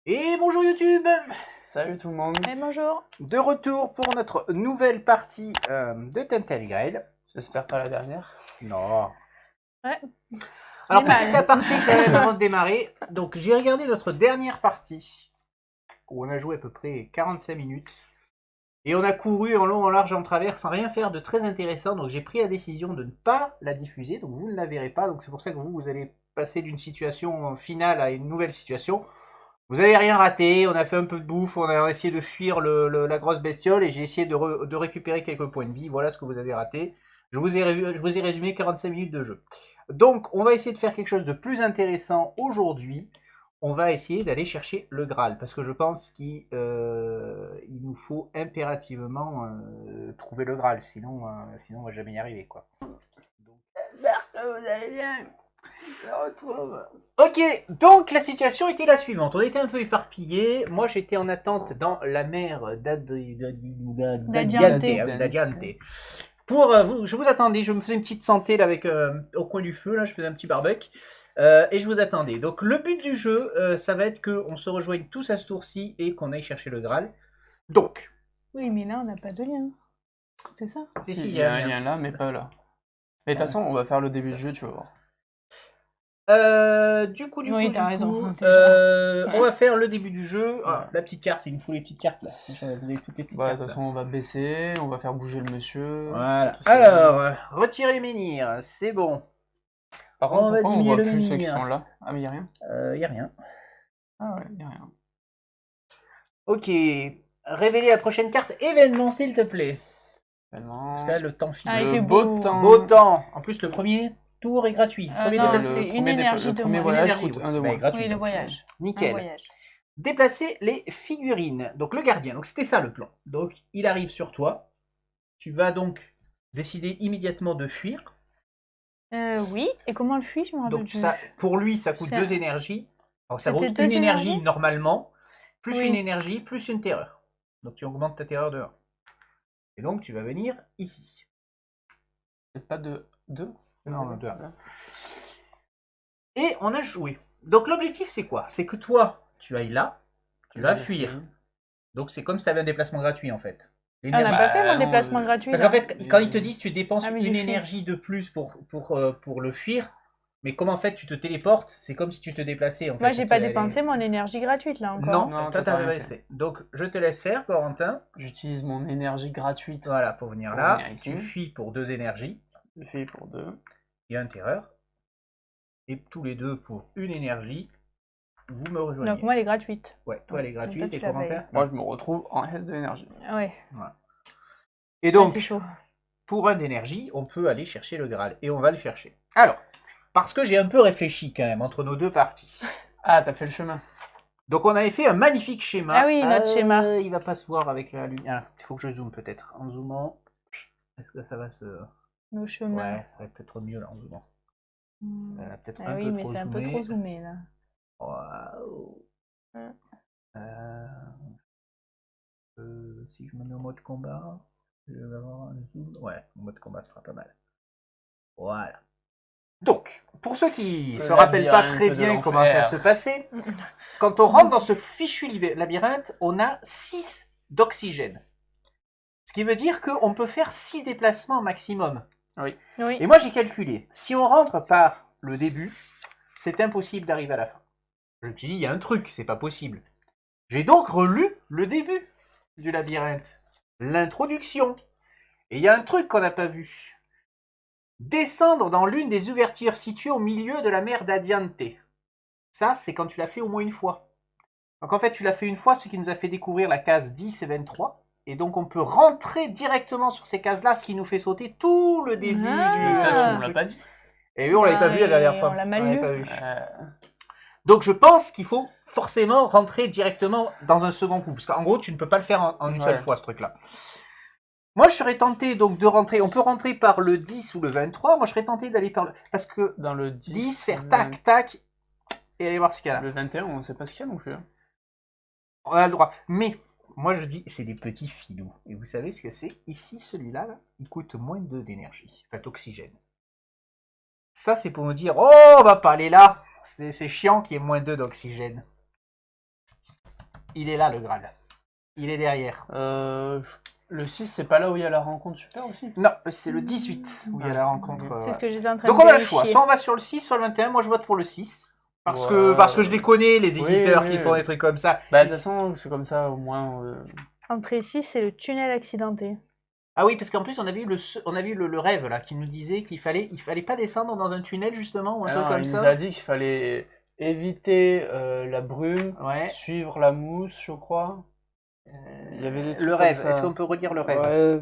Et bonjour YouTube! Salut tout le monde. Et bonjour. De retour pour notre nouvelle partie de Telltale Grail. J'espère pas la dernière. Non. Ouais. Alors Mais petit mal. aparté quand même avant de démarrer. Donc j'ai regardé notre dernière partie où on a joué à peu près 45 minutes. Et on a couru en long, en large, en travers sans rien faire de très intéressant. Donc j'ai pris la décision de ne pas la diffuser. Donc vous ne la verrez pas. Donc c'est pour ça que vous allez passer d'une situation finale à une nouvelle situation. Vous avez rien raté, on a fait un peu de bouffe, on a essayé de fuir la grosse bestiole et j'ai essayé de récupérer quelques points de vie. Voilà ce que vous avez raté. Je vous ai résumé 45 minutes de jeu. Donc, on va essayer de faire quelque chose de plus intéressant aujourd'hui. On va essayer d'aller chercher le Graal parce que je pense qu'il nous faut impérativement trouver le Graal. Sinon, on va jamais y arriver, quoi. Donc, j'espère que vous allez bien. On se retrouve. Ok, donc la situation était la suivante. On était un peu éparpillés. Moi, j'étais en attente dans la mer d'Adiante. Pour vous, je vous attendais. Je me faisais une petite santé là avec au coin du feu. Là, je faisais un petit barbecue. Et je vous attendais. Donc, le but du jeu, ça va être qu'on se rejoigne tous à ce tour-ci et qu'on aille chercher le Graal. Donc. Oui, mais là, on n'a pas de lien. C'était ça. Si, il y a un lien là, mais pas là. Mais de toute façon, on va faire le début du jeu, tu vas voir. Du coup, Oui, t'as raison, on va faire le début du jeu. Ah, la petite carte, il nous faut les petites cartes là. Vous avez toutes les petites Bah, de cartes. toute façon, on va baisser, on va faire bouger le monsieur. Voilà. c'est tout ça. Alors, retirez les menhirs, c'est bon. Par on contre, va pourquoi on diminuer voit le plus ceux qui menhir. sont là? Ah, mais y a rien. Y a rien. Ah ouais, y a rien. Ok. Révélez la prochaine carte événement, s'il te plaît. Tellement... Parce que là, le temps file. Ah, il Le fait beau beau. temps. Beau temps. En plus, le premier tour est gratuit. Premier non, déplacement. c'est une énergie le de premier moins. voyage Énergie, coûte ouais. 1 de Bah, moins. gratuit, Oui, le donc, voyage. Un nickel. voyage. Déplacer les figurines. Donc le gardien. Donc c'était ça le plan. Donc il arrive sur toi. Tu vas donc décider immédiatement de fuir. Oui. Et comment le fuit, je me rappelle Donc plus. ça, pour lui, ça coûte C'est 2 énergies. Alors ça C'était coûte 2 une énergie énergies normalement, plus Oui. une énergie, plus une terreur. Donc tu augmentes ta terreur de 1. Et donc tu vas venir ici. C'est pas de 2? Non, de 1. Et on a joué. Donc l'objectif c'est quoi? C'est que toi, tu ailles là, tu vas fuir. Donc c'est comme si tu avais un déplacement gratuit en fait. Ah, on n'a pas fait mon déplacement gratuit. Parce là. qu'en fait, quand ils te disent tu dépenses mais une j'ai fait. énergie de plus pour le fuir, mais comme en fait tu te téléportes, c'est comme si tu te déplaçais en fait. Moi, j'ai pas dépensé mon énergie gratuite là encore. Non, Non, toi toi, t'as t'avais rien laissé. Donc je te laisse faire, Corentin. J'utilise mon énergie gratuite. Voilà, pour venir Pour là. venir ici. Tu fuis pour 2 énergies Je fais pour 2. et un terreur. Et tous les deux pour une énergie, vous me rejoignez. Donc moi, elle est gratuite. Ouais, toi elle est gratuite toi, tu et la Corentin. payes. Moi, je me retrouve en S de énergie. Ouais. Voilà. Et Ah, donc, c'est chaud. pour un d'énergie, on peut aller chercher le Graal. Et on va le chercher. Alors, parce que j'ai un peu réfléchi quand même entre nos deux parties. Ah, t'as fait le chemin. Donc on avait fait un magnifique schéma. Ah oui, notre schéma. Il va pas se voir avec la lumière. Il faut que je zoome peut-être. En zoomant, est-ce que ça va se... Nos chemins. Ouais, ça va peut-être mieux là en zoomant. Peut-être Ah un oui, peu mais trop c'est un peu zoomé. trop zoomé là. Waouh. Si je me mets en mode combat, je vais avoir un zoom. Ouais, en mode combat ce sera pas mal. Voilà. Donc, pour ceux qui ne se rappellent pas très bien comment ça se passait, quand on rentre dans ce fichu labyrinthe, on a 6 d'oxygène. Ce qui veut dire qu'on peut faire 6 déplacements maximum. Oui. Et moi j'ai calculé, si on rentre par le début, c'est impossible d'arriver à la fin. Je me suis dit, il y a un truc, c'est pas possible. J'ai donc relu le début du labyrinthe, l'introduction. Et il y a un truc qu'on n'a pas vu. Descendre dans l'une des ouvertures situées au milieu de la mer d'Adiante. Ça, c'est quand tu l'as fait au moins une fois. Donc en fait, tu l'as fait une fois, ce qui nous a fait découvrir la case 10 et 23. Et donc on peut rentrer directement sur ces cases-là, ce qui nous fait sauter tout le début du... Mais ça, tu nous l'as pas dit. Et oui, on l'avait pas vu la dernière fois. On l'a mal lu. Pas vu. Donc je pense qu'il faut forcément rentrer directement dans un second coup. Parce qu'en gros, tu ne peux pas le faire en une seule fois, ce truc-là. Moi, je serais tenté donc de rentrer. On peut rentrer par le 10 ou le 23. Moi, je serais tenté d'aller par le... Parce que dans le 10, faire tac, tac, et aller voir ce qu'il y a là. Le 21, on ne sait pas ce qu'il y a non plus. On a le droit. Mais, moi, je dis, c'est des petits filous. Et vous savez ce que c'est? Ici, celui-là, là, il coûte moins de 2 d'énergie. Enfin, d'oxygène. Ça, c'est pour nous dire, oh, on va pas aller là. C'est chiant qu'il y ait moins 2 d'oxygène. Il est là, le Graal. Il est derrière. Le 6, c'est pas là où il y a la rencontre super aussi? Non, c'est le 18 où il y a la rencontre. C'est ce que j'étais en train Donc de on a le vérifier. choix. Soit on va sur le 6, soit le 21. Moi, je vote pour le 6. Parce que je les connais, les Oui, éditeurs oui, qui oui. font des trucs comme ça. Bah, de toute façon, c'est comme ça, au moins. Entrée 6, c'est le tunnel accidenté. Ah oui, parce qu'en plus, on a vu le rêve là, qui nous disait qu'il fallait pas descendre dans un tunnel, justement, ou un Ah truc non, comme il ça. nous a dit qu'il fallait éviter la brume, Ouais. suivre la mousse, je crois. Il y avait des trucs Le comme rêve, ça. est-ce qu'on peut redire le rêve? Ouais.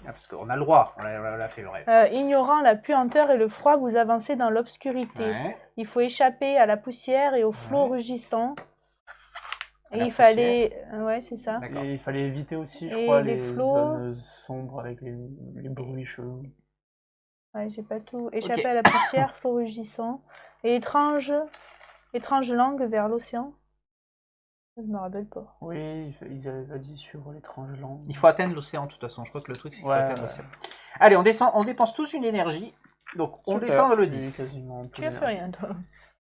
Ah, parce qu'on a le droit, on l'a fait le rêve. Ignorant la puanteur et le froid, vous avancez dans l'obscurité. Ouais. Il faut échapper à la poussière et aux flots rugissants. À Et la il fallait... Ouais, c'est ça. D'accord. Et il fallait éviter aussi, je Et crois, les les flots. zones sombres avec les bruits chelous. Ouais, j'ai pas tout. Échapper à la poussière, flots rugissants. Et étrange langue vers l'océan. Je me rappelle pas. Oui, ils avaient dit sur l'étrange langue. Il faut atteindre l'océan de toute façon. Je crois que le truc c'est qu'il faut Ouais, atteindre ouais. l'océan. Allez, on descend, on dépense tous une énergie. Donc on Super, descend dans le je suis 10. quasiment en Tu pleine as fait énergie. rien, toi.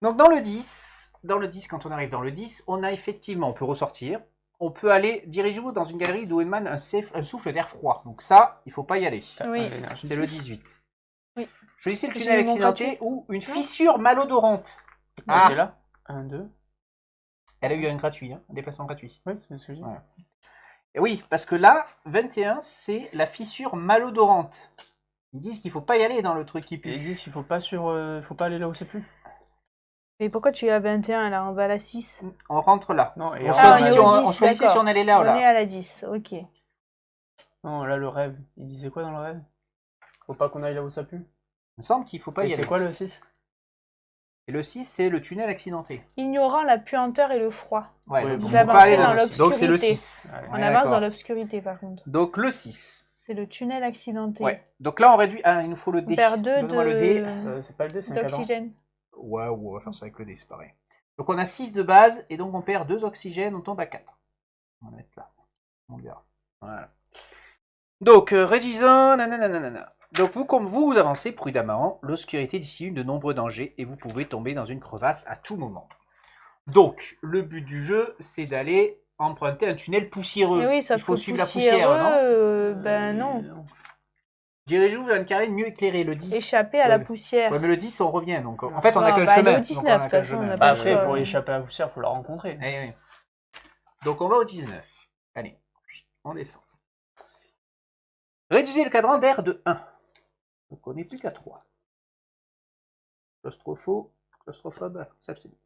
Donc dans le 10, quand on arrive dans le 10, on a effectivement, on peut ressortir. On peut aller, dirigez-vous dans une galerie d'où émane un souffle d'air froid. Donc ça, il faut pas y aller. Oui. L'énergie. C'est le 18. Oui. Choisissez le J'ai tunnel eu mon accidenté gratuit. ou une fissure malodorante. Ah. Ah, Ok, là 1, 2. elle a eu un gratuit, un déplacement gratuit. Oui, c'est ce que je dis. Ouais. Et oui, parce que là, 21, c'est la fissure malodorante. Ils disent qu'il faut pas y aller dans le truc qui Et pue. ils disent qu'il faut pas faut pas aller là où c'est plus. Mais pourquoi tu es à 21 là? On va à la 6. On rentre là. Non, et On Ah, choisit, on est si au on 10, choisissait si on allait là ou On est là. à la 10, ok. non, là le rêve. Il disait quoi dans le rêve? Faut pas qu'on aille là où ça pue. Il me semble qu'il faut pas Et y aller. c'est quoi le 6? Et le 6, c'est le tunnel accidenté. Ignorant la puanteur et le froid. Ouais, Ouais, donc vous faut avancez pas aller dans là. Donc c'est le l'obscurité. 6. Allez. On Ouais, avance d'accord. dans l'obscurité par contre. Donc le 6. C'est le tunnel accidenté. Ouais. Donc là on réduit. Ah, il nous faut le D. On perd 2 Donne-moi le D. C'est pas le dé, c'est un cadran. d'oxygène. Ouais, on va faire ça avec le D, c'est pareil. Donc on a 6 de base et donc on perd 2 oxygènes, on tombe à 4. On va mettre là. On verra. Voilà. Donc réduisant. Nanana. Donc vous avancez prudemment, l'obscurité dissimule de nombreux dangers et vous pouvez tomber dans une crevasse à tout moment. Donc le but du jeu, c'est d'aller emprunter un tunnel poussiéreux. Et oui, sauf Il faut que suivre la poussière, non ben non. Dirigez-vous vers une carrière mieux éclairée, le 10. Échapper à la poussière. Ouais, mais le 10, on revient. Donc, en fait, on a Non, qu'un bah, chemin. aller au donc 19, on a de toute qu'un façon, on chemin. a Bah pas après, choix. pour échapper à la poussière, faut la rencontrer. Eh oui. Donc on va au 19. Allez, on descend. Réduisez le cadran d'air de 1. Donc on n'est plus qu'à 3. Claustrophobe, s'abstenir.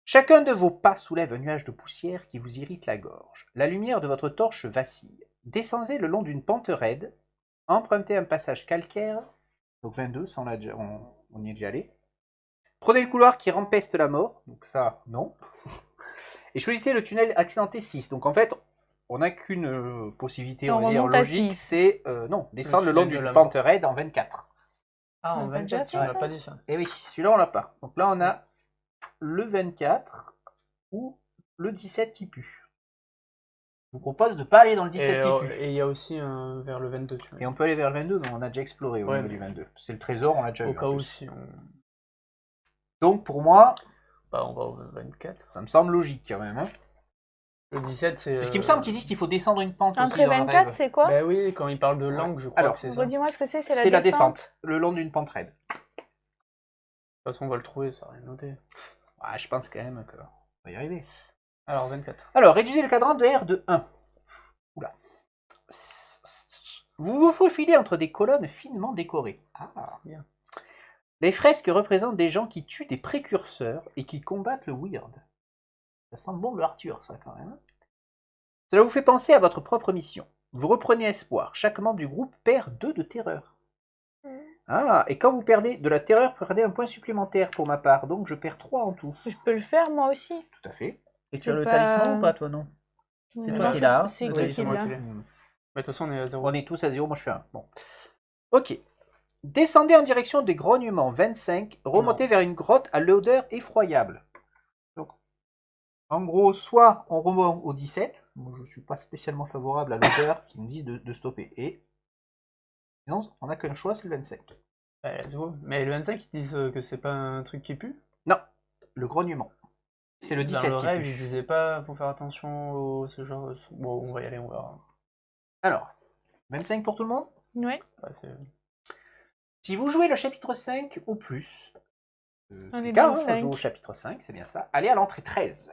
Chacun de vos pas soulève un nuage de poussière qui vous irrite la gorge. La lumière de votre torche vacille. Descendez le long d'une pente raide. Empruntez un passage calcaire. Donc 22, ça on y est déjà allé. Prenez le couloir qui empeste la mort. Donc ça, non. Et choisissez le tunnel accidenté 6. Donc en fait, on n'a qu'une possibilité, on va dire, remonte à logique, 6. c'est descendre le long tunnel de d'une la pente raide en 24. Ah, On en a déjà 24, tu fait m'as ça pas dit ça. Et oui, celui-là on l'a pas. Donc là on a le 24 ou le 17 qui pue. Je vous propose de ne pas aller dans le 17 qui pue. Et il y a aussi vers le 22, tu vois. Et on peut aller vers le 22, mais on a déjà exploré au Ouais, niveau mais- du 22. C'est le trésor, on l'a déjà Au eu. cas en où, plus. si on... Donc pour moi, Bah, on va au 24. ça me semble logique quand même. Hein. Le 17, c'est... Parce qu'il me semble qu'ils disent qu'il faut descendre une pente aussi Entrée dans le 24, rêve. c'est quoi? Bah oui, quand il parle de langue, je crois Alors, que c'est ça. De toute Redis-moi ce que c'est C'est la descente, le long d'une pente raide. façon, on va le trouver, ça va rien noter. Ouais, je pense quand même qu'on va y arriver. Alors, 24. Alors, réduisez le cadran de R de 1. Oula. Vous vous faufilez entre des colonnes finement décorées. Ah, Bien. Les fresques représentent des gens qui tuent des précurseurs et qui combattent le weird. Ça sent bon le Arthur, ça, quand même. Cela vous fait penser à votre propre mission. Vous reprenez espoir. Chaque membre du groupe perd 2 de terreur. Ah, et quand vous perdez de la terreur, perdez un point supplémentaire pour ma part. Donc, je perds 3 en tout. Je peux le faire moi aussi. Tout à fait. Et tu C'est as le pas- talisman ou pas, toi, non? C'est toi Non, qui l'as. Hein C'est Oui, qui c'est qui moi l'a? qui l'ai. Mais de toute façon, on est à 0. On est tous à 0, moi je suis à 1. Bon. Ok. Descendez en direction des grognements 25, remontez vers une grotte à l'odeur effroyable. Donc, en gros, soit on remonte au 17, moi je ne suis pas spécialement favorable à l'odeur qui nous dit de stopper, et sinon on n'a qu'un choix, c'est le 25. Mais le 25, ils disent que c'est pas un truc qui pue. Non, le grognement. C'est le Dans 17 le qui rêve, pue. il disait pas, faut faire attention au ce genre. Bon, on va y aller, on verra. Alors, 25 pour tout le monde. Ouais. Ouais, c'est- Si vous jouez le chapitre 5 ou plus, On c'est est le cas, dans le hein, on joue 5. au chapitre 5, c'est bien ça. Allez à l'entrée 13.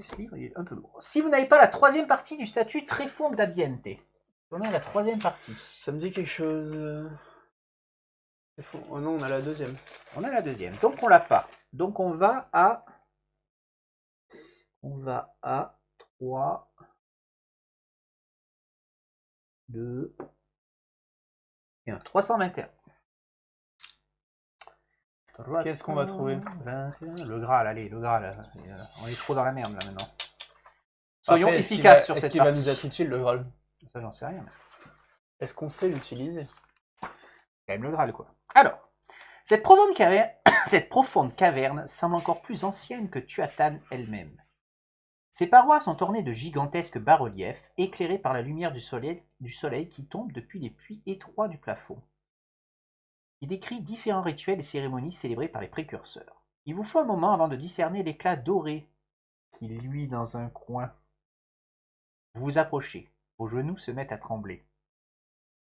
Ce livre il est un peu lourd. Si vous n'avez pas la troisième partie du statut Tréfonds d'Abiente, on est à la troisième partie. Ça me dit quelque chose. C'est faux. Oh non, on a la deuxième. On a la deuxième, donc on l'a pas. Donc on va à 3, 2, et 1. 321. Qu'est-ce qu'on va trouver? 21. Le Graal, allez, le Graal. On est trop dans la merde là maintenant. Soyons Après, efficaces sur est-ce cette qu'il va partie. nous être utile, le Graal? Ça, j'en sais rien. Est-ce qu'on sait l'utiliser? Quand même le Graal, quoi. Alors, cette profonde caverne semble encore plus ancienne que Tuathan elle-même. Ses parois sont ornées de gigantesques bas-reliefs, éclairés par la lumière du soleil qui tombe depuis les puits étroits du plafond. Il décrit différents rituels et cérémonies célébrés par les précurseurs. Il vous faut un moment avant de discerner l'éclat doré qui luit dans un coin. Vous vous approchez, vos genoux se mettent à trembler.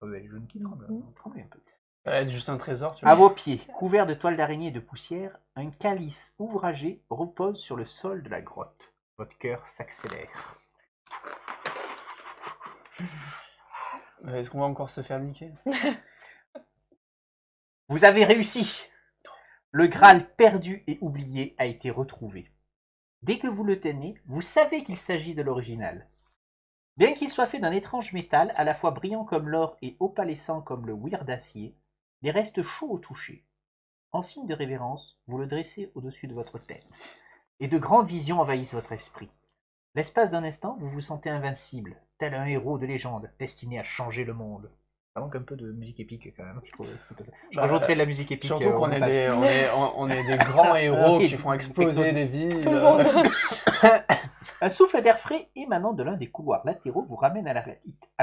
Vous avez les genoux qui tremblent, tremblez un peu. Ça va être juste un trésor, tu À vois. vos pieds, couverts de toiles d'araignée et de poussière, un calice ouvragé repose sur le sol de la grotte. Votre cœur s'accélère. Est-ce qu'on va encore se faire niquer? Vous avez réussi. Le Graal perdu et oublié a été retrouvé. Dès que vous le tenez, vous savez qu'il s'agit de l'original. Bien qu'il soit fait d'un étrange métal, à la fois brillant comme l'or et opalescent comme le wire d'acier, il reste chaud au toucher. En signe de révérence, vous le dressez au-dessus de votre tête, et de grandes visions envahissent votre esprit. L'espace d'un instant, vous vous sentez invincible, tel un héros de légende, destiné à changer le monde. Ça manque un peu de musique épique quand même, je trouve. Je rajouterai de la musique épique. Surtout qu'on au est montage. on est des grands héros Oui, qui font exploser des villes. Tout le monde. Un souffle d'air frais émanant de l'un des couloirs latéraux vous ramène à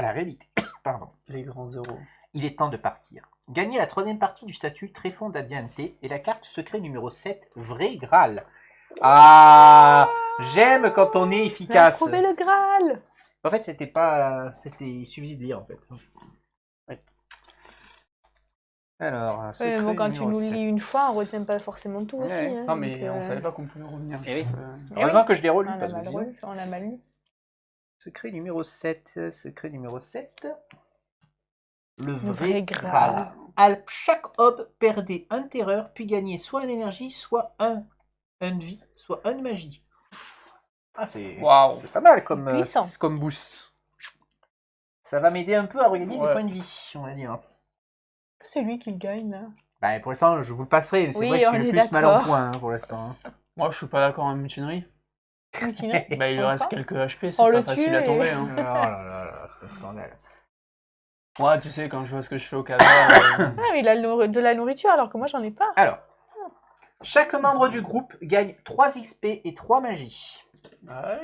la réalité. Pardon. Les grands héros. Il est temps de partir. Gagnez la troisième partie du statut Tréfonds d'Abiente et la carte secret numéro 7, Vrai Graal. Ah, j'aime quand on est On a efficace. trouvé le Graal. En fait, il suffisait de lire en fait. Oui. Alors, secret Bon, quand tu numéro nous 7. lis une fois, on retient pas forcément tout aussi. Ouais. Hein, Non, mais donc, on savait pas qu'on pouvait revenir. Eh oui. juste, Heureusement que je l'ai on relu. a parce que mal sinon- relu, on a mal lu. Secret numéro 7. Secret numéro 7. Le vrai vrai Graal. Graal. À chaque hob, perdez un terreur, puis gagnez soit une énergie, soit un de vie, soit un de magie. Ah, c'est Waouh. c'est pas mal comme, Puissant. comme boost. Ça va m'aider un peu à regagner des Ouais. points de vie, on va dire. C'est lui qui le gagne, là. Bah, pour l'instant, je vous le passerai, mais c'est Oui, vrai que je on suis le est plus mal en d'accord. point pour l'instant. Moi, je suis pas d'accord en mutinerie. Mutinerie. Bah, il lui Pourquoi reste quelques HP, On c'est le pas facile tue à et- tomber. Oh Hein. là là, c'est un scandale. Moi, tu sais, quand je vois ce que je fais au cadavre. Ah, mais il a de la nourriture alors que moi j'en ai pas. Alors, chaque membre du groupe gagne 3 XP et 3 magies. Ouais.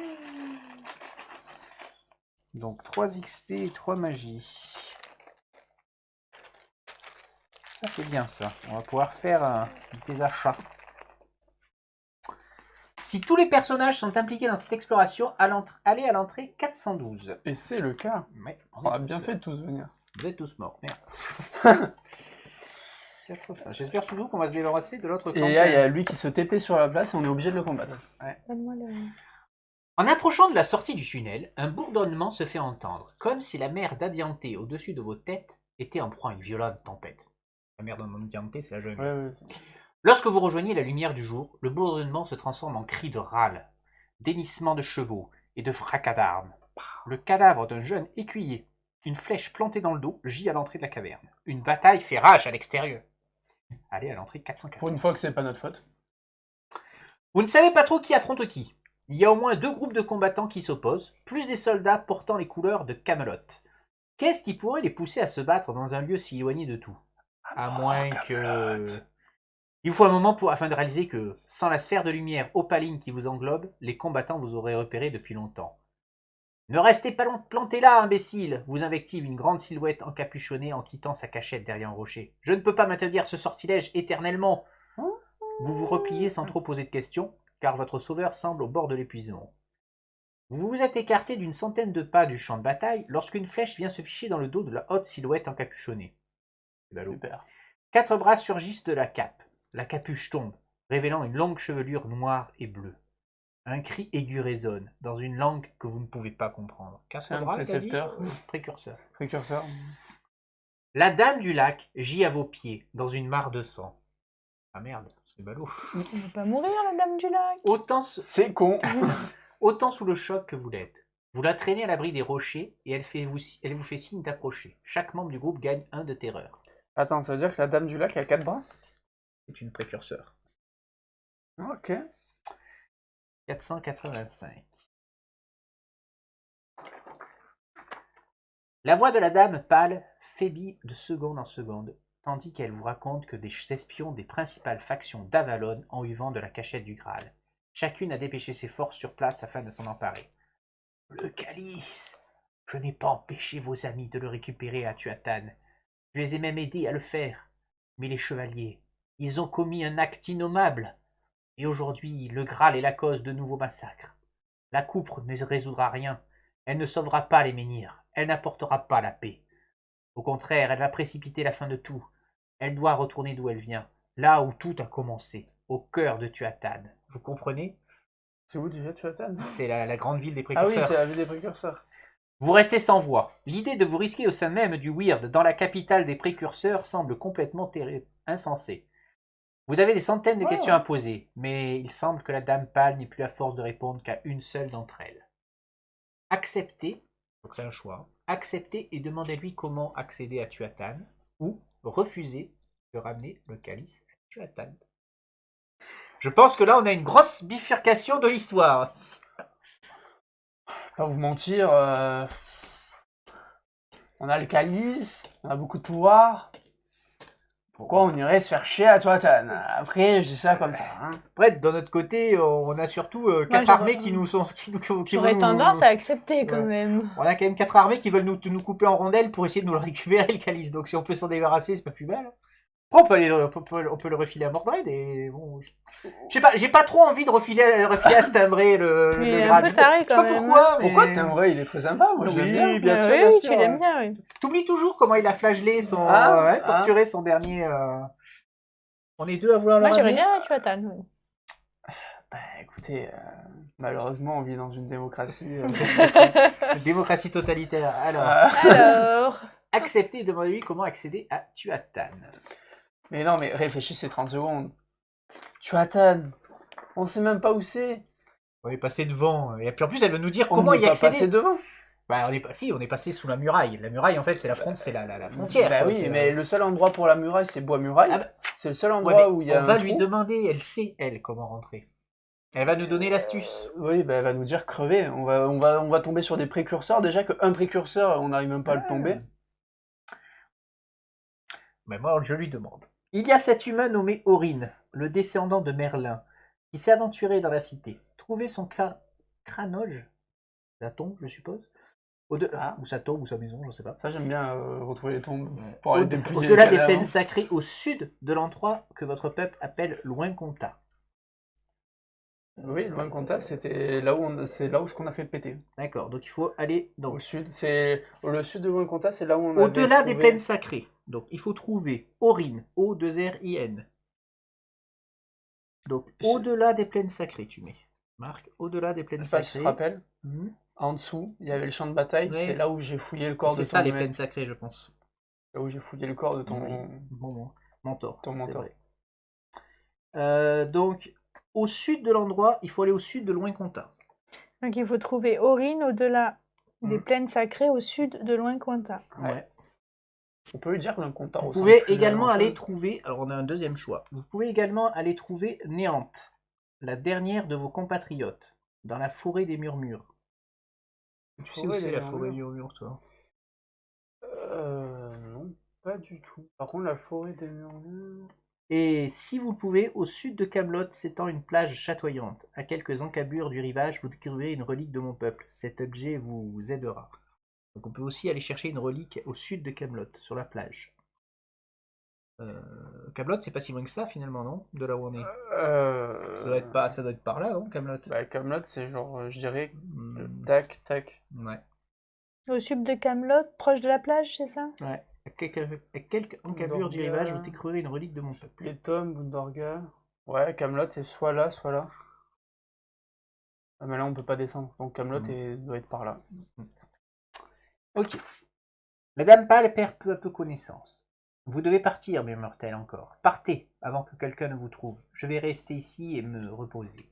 Donc 3 XP et 3 magies. Ça c'est bien ça. On va pouvoir faire des achats. Si tous les personnages sont impliqués dans cette exploration, allez à l'entrée 412. Et c'est le cas. Ouais, On a bien fait de tous venir. Vous êtes tous morts, merde. 400. J'espère surtout qu'on va se débarrasser de l'autre Et camp. là, il y a lui qui se TP sur la place et on est obligé de le combattre. Donne-moi le... En approchant de la sortie du tunnel, un bourdonnement se fait entendre, comme si la mer d'Adiante au-dessus de vos têtes était en proie à une violente tempête. La mer d'Adiante, c'est la jungle. Ouais. Lorsque vous rejoignez la lumière du jour, le bourdonnement se transforme en cris de râle, d'hennissement de chevaux et de fracas d'armes. Le cadavre d'un jeune écuyer, une flèche plantée dans le dos, gît à l'entrée de la caverne. Une bataille fait rage à l'extérieur. Allez à l'entrée 404. Pour une fois que c'est pas notre faute. Vous ne savez pas trop qui affronte qui. Il y a au moins 2 groupes de combattants qui s'opposent, plus des soldats portant les couleurs de Camelot. Qu'est-ce qui pourrait les pousser à se battre dans un lieu si éloigné de tout? À moins que... Il vous faut un moment afin de réaliser que, sans la sphère de lumière opaline qui vous englobe, les combattants vous auraient repéré depuis longtemps. Ne restez pas plantés là, imbécile, vous invective une grande silhouette encapuchonnée en quittant sa cachette derrière un rocher. Je ne peux pas maintenir ce sortilège éternellement. vous vous repliez sans trop poser de questions, car votre sauveur semble au bord de l'épuisement. Vous vous êtes écarté d'une centaine de pas du champ de bataille lorsqu'une flèche vient se ficher dans le dos de la haute silhouette encapuchonnée. C'est ballot. Super. 4 bras surgissent de la cape. La capuche tombe, révélant une longue chevelure noire et bleue. Un cri aigu résonne, dans une langue que vous ne pouvez pas comprendre. 4 C'est un bras, t'as dit précepteur. Précurseur. Précurseur. La dame du lac gît à vos pieds, dans une mare de sang. Ah merde, c'est ballot. On va pas mourir, la dame du lac. Autant, C'est con. autant sous le choc que vous l'êtes. Vous la traînez à l'abri des rochers et elle vous fait signe d'approcher. Chaque membre du groupe gagne 1 de terreur. Attends, ça veut dire que la dame du lac a 4 bras? C'est une précurseur. Ok. 485. La voix de la dame pâle faiblit de seconde en seconde, tandis qu'elle vous raconte que des espions des principales factions d'Avalon ont eu vent de la cachette du Graal. Chacune a dépêché ses forces sur place afin de s'en emparer. Le calice! Je n'ai pas empêché vos amis de le récupérer à Tuatan. Je les ai même aidés à le faire. Mais les chevaliers, ils ont commis un acte innommable. Et aujourd'hui, le Graal est la cause de nouveaux massacres. La coupe ne résoudra rien. Elle ne sauvera pas les menhirs. Elle n'apportera pas la paix. Au contraire, elle va précipiter la fin de tout. Elle doit retourner d'où elle vient, là où tout a commencé, au cœur de Tuatan. Vous comprenez? C'est où déjà Tuatan? C'est la grande ville des Ah oui, précurseurs. c'est la ville des précurseurs. Vous restez sans voix. L'idée de vous risquer au sein même du Weird, dans la capitale des précurseurs, semble complètement insensée. Vous avez des centaines de questions à poser, mais il semble que la dame pâle n'ait plus la force de répondre qu'à une seule d'entre elles. Acceptez, donc c'est un choix, acceptez et demandez-lui comment accéder à Tuatan, ou refusez de ramener le calice à Tuatan. Je pense que là, on a une grosse bifurcation de l'histoire. Pas vous mentir, on a le calice, on a beaucoup de pouvoir. Pourquoi on irait se faire chier à Tuatan? Après, je dis ça comme ça. Hein. Après, de notre côté, on a surtout 4 armées qui nous sont... Qui J'aurais veulent tendance à accepter quand Ouais. même. On a quand même 4 armées qui veulent nous couper en rondelles pour essayer de nous le récupérer, le calice. Donc si on peut s'en débarrasser, c'est pas plus mal. Après, on peut le refiler à Mordred et bon... J'ai pas trop envie de refiler à Stambré le Il est un Graal. peu taré Je sais quand pas même. pourquoi, mais... Pourquoi t'aimerais? Il est très sympa, moi je l'aime bien. Oui, bien sûr, oui, bien oui, sûr. tu l'aimes bien, oui. T'oublies toujours comment il a flagellé son... Ah, torturé son dernier... On est deux à vouloir le Moi, j'irais ramener. bien à Tuatan, oui. Bah écoutez, malheureusement on vit dans une démocratie. Démocratie totalitaire. Alors, Alors, acceptez et demandez-lui comment accéder à Tuatan. Mais non, mais réfléchissez 30 secondes. Tuatan, on sait même pas où c'est. On est passé devant. Et puis en plus, elle veut nous dire On comment n'est y pas accéder. passé devant. Bah, on est passé sous la muraille. La muraille, en fait, c'est la frontière. Bah quoi. oui, C'est- mais le seul endroit pour la muraille, c'est Bois-Muraille. Ah bah, C'est le seul ouais, endroit mais où il y a on va un lui trou. demander, elle sait, elle, comment rentrer. Elle va nous donner l'astuce. Oui, bah, elle va nous dire crever. On va tomber sur des précurseurs. Déjà qu'un précurseur, on n'arrive même pas à le tomber. Mais moi, je lui demande. Il y a cet humain nommé Aurine, le descendant de Merlin, qui s'est aventuré dans la cité. Trouver son cranoge, sa tombe, je suppose. Ou sa tombe, ou sa maison, je sais pas. Ça, j'aime bien retrouver les tombes pour aller dépouiller les Au-delà des cadavres. plaines sacrées, au sud de l'endroit que votre peuple appelle Loin-Comtat. Oui, loin Conta, c'était là où c'est là où ce qu'on a fait péter. D'accord, donc il faut aller Au sud, c'est le sud de loin Conta, c'est là où on avait au-delà des trouvé- plaines sacrées. Donc il faut trouver Aurine, O2RIN. Donc au-delà des plaines sacrées, tu mets. Marc, au-delà des plaines Ça, tu te sacrées. rappelles? Mhm. En dessous, il y avait le champ de bataille. Ouais. C'est là où j'ai fouillé le corps de C'est ton ça les maître. plaines sacrées, je pense. Là où j'ai fouillé le corps de ton. Oui. Bon, mentor. Ton c'est mentor. vrai. Donc au sud de l'endroit, il faut aller au sud de Loin-Comtat. donc il faut trouver Aurine au-delà des Mhm. plaines sacrées au sud de Loin-Comtat. Ouais. On peut lui dire que le compteur Vous ressemble pouvez plus à également aller grand-chose. trouver, alors on a un deuxième choix, vous pouvez également aller trouver Néante, la dernière de vos compatriotes, dans la forêt des murmures. Tu sais où Forêt c'est des la forêt des Murmures. murmures, toi? Non, pas du tout. Par contre, la forêt des murmures. Et si vous pouvez, au sud de Camelot s'étend une plage chatoyante. À quelques encablures du rivage, vous découvrirez une relique de mon peuple. Cet objet vous aidera. Donc on peut aussi aller chercher une relique au sud de Camelot, sur la plage. Kaamelott, c'est pas si loin que ça finalement, non? De là où on est. Ça doit être par là, non, Kaamelott? Bah, Kaamelott, c'est genre, je dirais, Tac. tac. Ouais. Au sud de Kaamelott, proche de la plage, c'est ça? Ouais. À quelques encavures du rivage, vous découvrirez une relique de mon peuple. Les tomes, Bundorga. Ouais, Kaamelott, c'est soit là, soit là. Ah, mais là, on peut pas descendre. Donc Kaamelott doit être par là. Ok. La dame pâle perd peu à peu connaissance. Vous devez partir, murmure-t-elle encore. Partez, avant que quelqu'un ne vous trouve. Je vais rester ici et me reposer.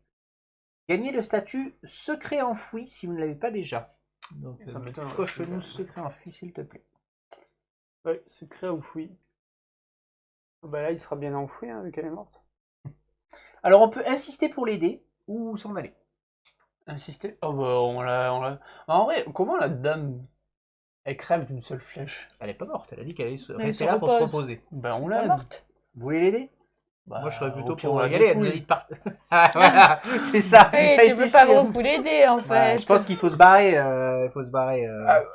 Gagnez le statut secret enfoui si vous ne l'avez pas déjà. Donc, Ça m'étonne, coche-nous secret enfoui, s'il te plaît. Ouais, secret enfoui. Bah là, il sera bien enfoui, hein, vu qu'elle est morte. Alors, on peut insister pour l'aider ou s'en aller. Insister. Oh bah, on l'a... En vrai, comment la dame, elle crève d'une seule flèche? Elle est pas morte, elle a dit qu'elle allait Mais elle rester se là pour se repose. reposer. Ben, on Elle est l'aide. morte. Vous voulez l'aider? Bah, Moi, je serais au plutôt pire, pour on la y aller. Elle nous a dépouille. dit de partir. Ah, voilà, c'est ça. Oui, Elle tu était peux pas sûre. beaucoup l'aider en fait. Ouais, je pense qu'il faut se barrer. Il faut se barrer.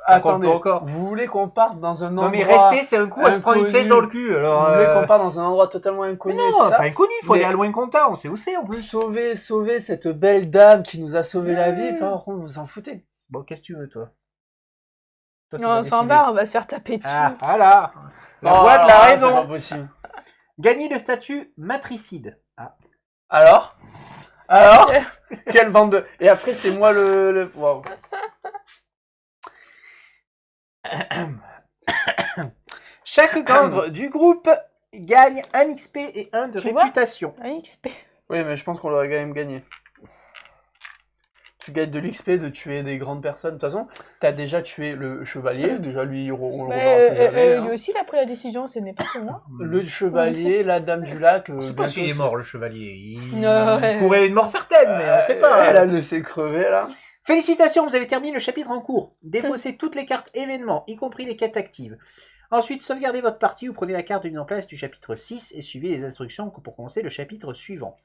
Attendez, encore. vous voulez qu'on parte dans un endroit... Non, mais rester, c'est un coup à se prendre une inconnu. flèche dans le cul. Alors, Vous voulez qu'on parte dans un endroit totalement Mais inconnu et non, tout ça? pas inconnu, il faut Mais- aller à loin compta, on sait où c'est en plus. Sauver cette belle dame qui nous a sauvé la vie, par contre, vous en foutez. Bon, qu'est-ce que tu veux, toi? Toi, tu Non, vas on s'en décider. va, on va se faire taper dessus. Ah, voilà. La Oh, voix de alors la là, C'est raison. pas possible. Gagner le statut matricide. Ah. Alors Quelle bande de... Et après, c'est moi le... Waouh. Chaque gangre du groupe gagne un XP et un de Tu vois réputation. Un XP. Oui, mais je pense qu'on l'aurait quand même gagné. Tu gagnes de l'XP de tuer des grandes personnes. De toute façon, t'as déjà tué le chevalier. Déjà, lui, on le reverra plus jamais. Lui hein. aussi, il a pris la décision, ce n'est pas que moi. Le chevalier, la dame du lac... Je sais pas s'il est bientôt, mort, le chevalier. Il Ouais. courait une mort certaine, mais on sait pas. Elle a laissé crever, là. Félicitations, vous avez terminé le chapitre en cours. Défaussez toutes les cartes événements, y compris les quêtes actives. Ensuite, sauvegardez votre partie ou prenez la carte de mise en place du chapitre 6 et suivez les instructions pour commencer le chapitre suivant.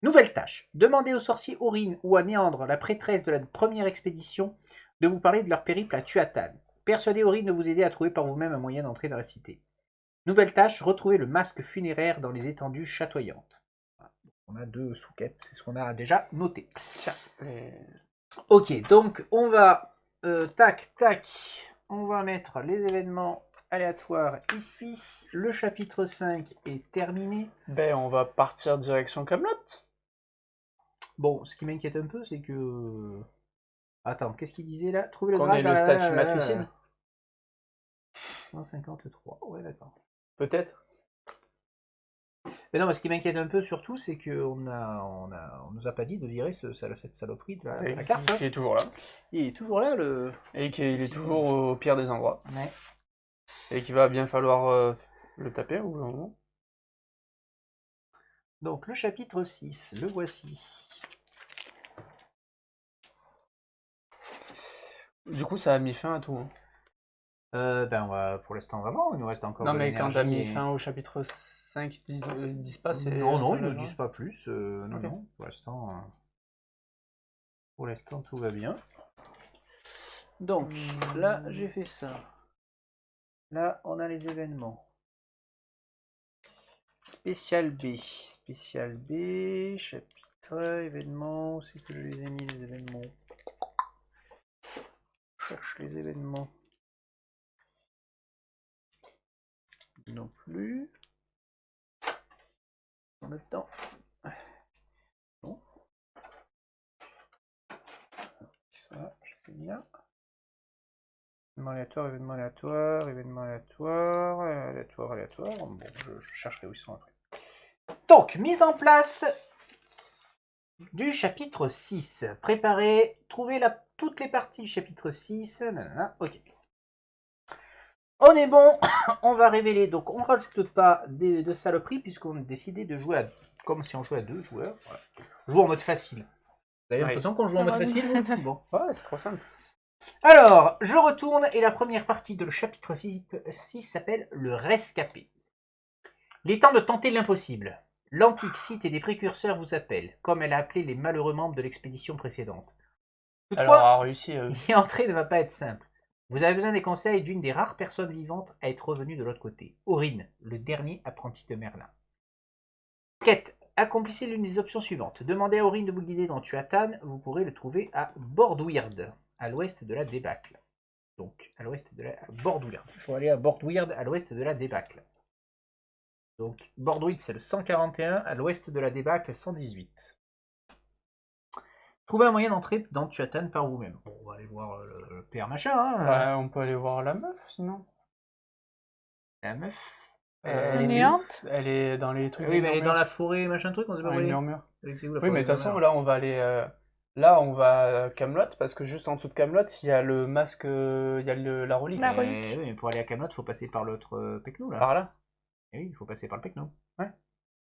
Nouvelle tâche. Demandez au sorcier Aurine ou à Néandre, la prêtresse de la première expédition, de vous parler de leur périple à Tuathan. Persuadez Aurine de vous aider à trouver par vous-même un moyen d'entrer dans la cité. Nouvelle tâche. Retrouver le masque funéraire dans les étendues chatoyantes. On a 2 sous-quêtes, c'est ce qu'on a déjà noté. Tiens. Ok, donc on va tac, on va mettre les événements aléatoires ici. Le chapitre 5 est terminé. Ben, on va partir direction Kaamelott. Bon, ce qui m'inquiète un peu, c'est que... Attends, qu'est-ce qu'il disait là? Trouver le Qu'on Graal ait le dans statut matricide. 153, ouais d'accord. Peut-être. Mais non, mais ce qui m'inquiète un peu surtout, c'est qu'on nous a pas dit de virer cette saloperie de la carte. Qui est toujours là. Il est toujours là, le... Et qu'il est toujours au pire des endroits. Ouais. Et qu'il va bien falloir le taper au bout d'un moment. Donc le chapitre 6, le voici. Du coup, ça a mis fin à tout. Hein. Ben on va, pour l'instant vraiment, il nous reste encore Non, de mais quand t'as l'énergie mis et- fin au chapitre 5, ils disent pas c'est... Non, ils le ne genre. disent pas plus. Non, Ok. non, pour l'instant, tout va bien. Donc, là, j'ai fait ça. Là, on a les événements. Spécial B. Spécial B, chapitre, événements. C'est que je les ai mis, les événements. Je cherche les événements. Non plus. En même temps. Bon. Ça, je fais bien. Événement aléatoire, événement aléatoire, événement aléatoire, aléatoire, aléatoire. Bon, je chercherai où ils sont après. Donc, mise en place du chapitre 6. Préparez, trouvez toutes les parties du chapitre 6. Nanana, ok. On est bon, on va révéler. Donc, on ne rajoute pas de saloperie puisqu'on a décidé de jouer comme si on jouait à 2 joueurs. Voilà. On joue en mode facile. Vous avez l'impression qu'on joue en mode facile? Bon. Ouais, c'est trop simple. Alors, je retourne et la première partie de le chapitre 6 s'appelle le rescapé. Il est temps de tenter l'impossible. L'antique cité des précurseurs vous appelle, comme elle a appelé les malheureux membres de l'expédition précédente. Alors, Toutefois, a réussi. y entrer ne va pas être simple. Vous avez besoin des conseils d'une des rares personnes vivantes à être revenue de l'autre côté, Aurine, le dernier apprenti de Merlin. Quête. Accomplissez l'une des options suivantes. Demandez à Aurine de vous guider dans Tuatan. Vous pourrez le trouver à Bordweird, à l'ouest de la débâcle. Donc, à l'ouest de la Bordweird. Il faut aller à Bordweird, à l'ouest de la débâcle. Donc, Bordweird, c'est le 141, à l'ouest de la débâcle, 118. Trouvez un moyen d'entrer dans Tuatan par vous-même. Bon, on va aller voir le père machin. Hein. Ouais, on peut aller voir la meuf, sinon. La meuf. Néante. Elle est dans les trucs. Oui, mais elle est dans la forêt, machin truc, on sait pas où elle est. murmure. C'est où, la Oui, mais forêt de toute façon, murmure là, on va aller. Là, on va à Camelot parce que juste en dessous de Camelot, il y a le masque, il y a la relique. La relique. Oui, mais pour aller à Camelot, il faut passer par l'autre Pecno, là. Par là. Eh oui, il faut passer par le Pecno.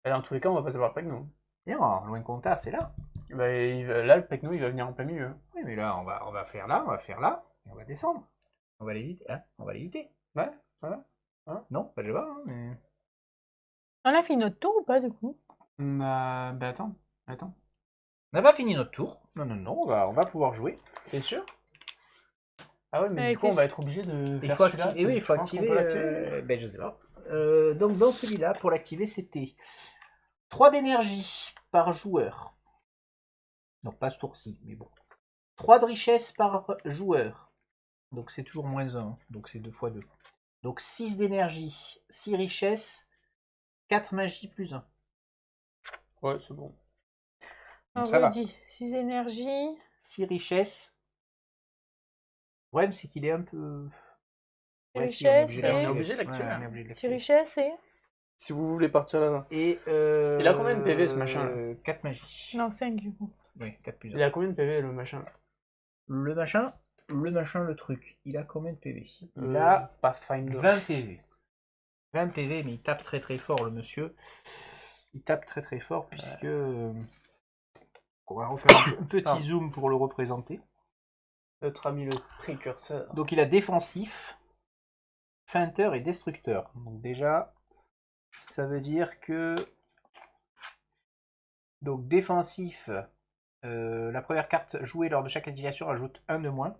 Et dans tous les cas, on va passer par le Pecno. Et non, loin Conta, c'est là. Bah, là, le Pecno, il va venir en plein milieu. Oui, mais là, on va faire là, on va faire là, et on va descendre. On va l'éviter, hein. On va l'éviter. Ouais, voilà. Non, pas de hein, mais... On a fait notre tour ou pas, du coup? Bah, attends. On n'a pas fini notre tour. Non, on va pouvoir jouer. T'es sûr? Ah ouais, mais Ouais, du coup, on va être obligé de Il faire faut celui-là. activer, oui, il Tu faut penses qu'on activer. peut l'activer Ben, je sais pas. Donc, dans celui-là, pour l'activer, c'était 3 d'énergie par joueur. Donc, pas ce tour-ci, mais bon. 3 de richesse par joueur. Donc, c'est toujours moins 1. Donc, c'est 2 x 2. Donc, 6 d'énergie, 6 richesse, 4 magie plus 1. Ouais, c'est bon. On ça va. redit 6 énergies. 6 richesses. Le problème, c'est qu'il est un peu... Ouais, si, on est richesse, obligé de et- l'activer. on est obligé de l'activer. Ouais, on est obligé de 6 l'activer. richesses et... Si vous voulez partir là-bas. Et Il a combien de PV, ce machin, là 4 magies. Non, 5 du coup. Oui, 4 plus 1. Il a combien de PV, le machin? Le machin, le truc, il a combien de PV? Il a a Pathfinder. 20 PV. 20 PV, mais il tape très très fort, le monsieur. Il tape très très fort, puisque... On va refaire un petit zoom pour le représenter. Notre ami le précurseur. Donc il a défensif, feinteur et destructeur. Donc déjà, ça veut dire que... Donc défensif, la première carte jouée lors de chaque activation rajoute 1 de moins.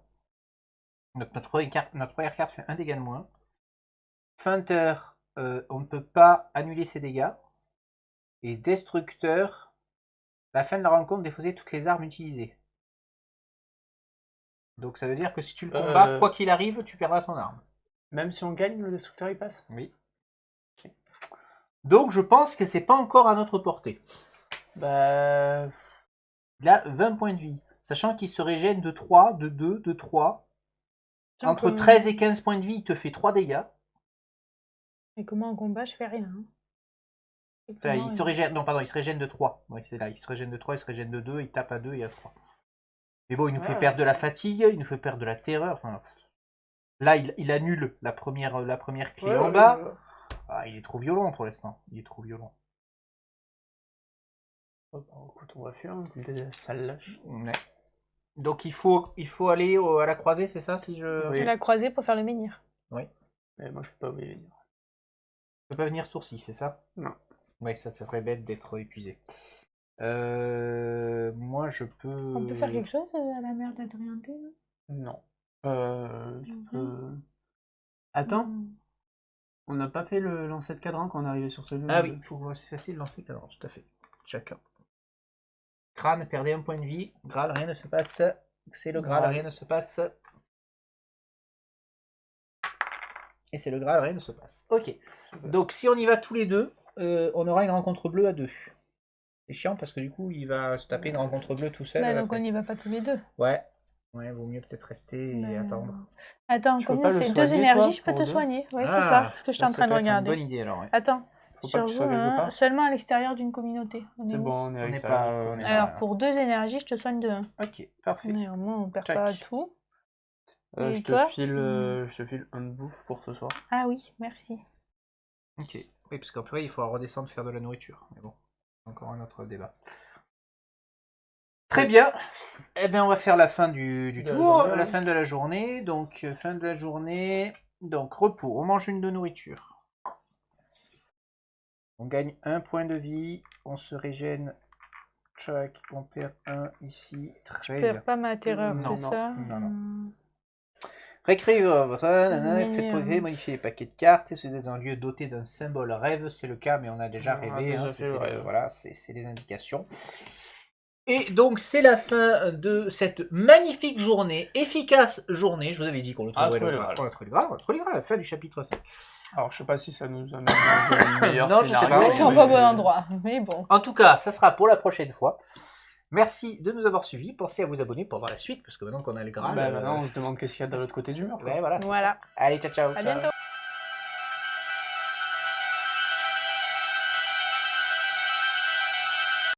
Donc notre première carte fait 1 dégât de moins. Feinteur, on ne peut pas annuler ses dégâts. Et destructeur, à la fin de la rencontre, défausser toutes les armes utilisées. Donc ça veut dire que si tu le combats, quoi qu'il arrive, tu perdras ton arme. Même si on gagne, le destructeur il passe? Oui. Ok. Donc je pense que c'est pas encore à notre portée. Bah... Il a 20 points de vie. Sachant qu'il se régène de 3, de 2, de 3. Entre 13 et 15 points de vie, il te fait 3 dégâts. Et comment en combat, je fais rien. Hein. Enfin, il se régène, non, pardon, il se régène de 3. Oui, c'est là, il se régène de 3, il se régène de 2, il tape à 2 et à 3. Mais bon, il nous fait perdre de la fatigue, il nous fait perdre de la terreur. Enfin, là, il annule la première clé en bas. Ah, il est trop violent pour l'instant. Il est trop violent. Oh, bah, écoute, on va fuir, hein, ça lâche. Ouais. Donc il faut aller à la croisée, c'est ça si je... Oui. La croisée pour faire le menhir. Oui. Mais moi je peux pas venir. Je peux pas venir ce tour-ci, c'est ça? Non. Ouais, ça serait bête d'être épuisé. Moi je peux... On peut faire quelque chose à la mère d'Adrianté? Non. Attends. On n'a pas fait le lancer de cadran quand on est arrivé sur celui-là. Ah oui, il faut c'est facile de lancer le cadran, tout à fait. Chacun. Crâne, perdez 1 point de vie. Graal, rien ne se passe. C'est le Graal, rien ne se passe. Et c'est le Graal, rien ne se passe. Ok. Donc si on y va tous les deux, on aura une rencontre bleue à 2. C'est chiant parce que du coup, il va se taper une rencontre bleue tout seul. Bah, donc on n'y va pas tous les deux. Ouais. Ouais, vaut mieux peut-être rester et attendre. Attends, combien c'est 2 énergies, je peux te soigner. Oui, c'est ça, c'est ce que je suis en train de regarder. C'est une bonne idée alors. Ouais. Attends. Faut pas que tu sois quelque part. Seulement à l'extérieur d'une communauté. C'est bon, on est avec n'est ça. pas- je on crois. est Alors, pour 2 énergies, je te soigne de 1. Ok, parfait. Au moins, on perd Tac. pas tout. Et Je toi, te file un de bouffe pour ce soir. Ah oui, merci. Ok. Oui, parce qu'après, il faut redescendre faire de la nourriture. Mais bon, c'est encore un autre débat. Très bien. Eh bien, on va faire la fin du De la tour, journée, la ouais. fin de la journée. Donc, fin de la journée. Donc, repos. On mange une de nourriture. On gagne 1 point de vie. On se régène. Tchac. On perd 1 ici. Je Très bien. perds pas ma terreur, Non, c'est non, ça non, non. Réécrivez votre faites Mais, progrès, modifiez les paquets de cartes. Et si vous êtes dans un lieu doté d'un symbole rêve, c'est le cas, mais on a déjà On a rêvé. déjà hein, fait c'était le les- rêve. voilà, c'est les indications. Et donc c'est la fin de cette magnifique journée, efficace journée. Je vous avais dit qu'on le Ah, trouverait trouver le le Graal. Graal. On le trouvera à la fin du chapitre 5. Alors, je sais pas si ça nous amène dans le meilleur Non, je sais scénario. pas. Là, c'est en mais- pas au bon endroit. Mais bon. En tout cas, ça sera pour la prochaine fois. Merci de nous avoir suivis. Pensez à vous abonner pour voir la suite, parce que maintenant qu'on a le Graal. Bah, maintenant, on se demande qu'est-ce qu'il y a de l'autre côté du mur. quoi. Ouais, voilà. Voilà. Allez, ciao, ciao. À bientôt.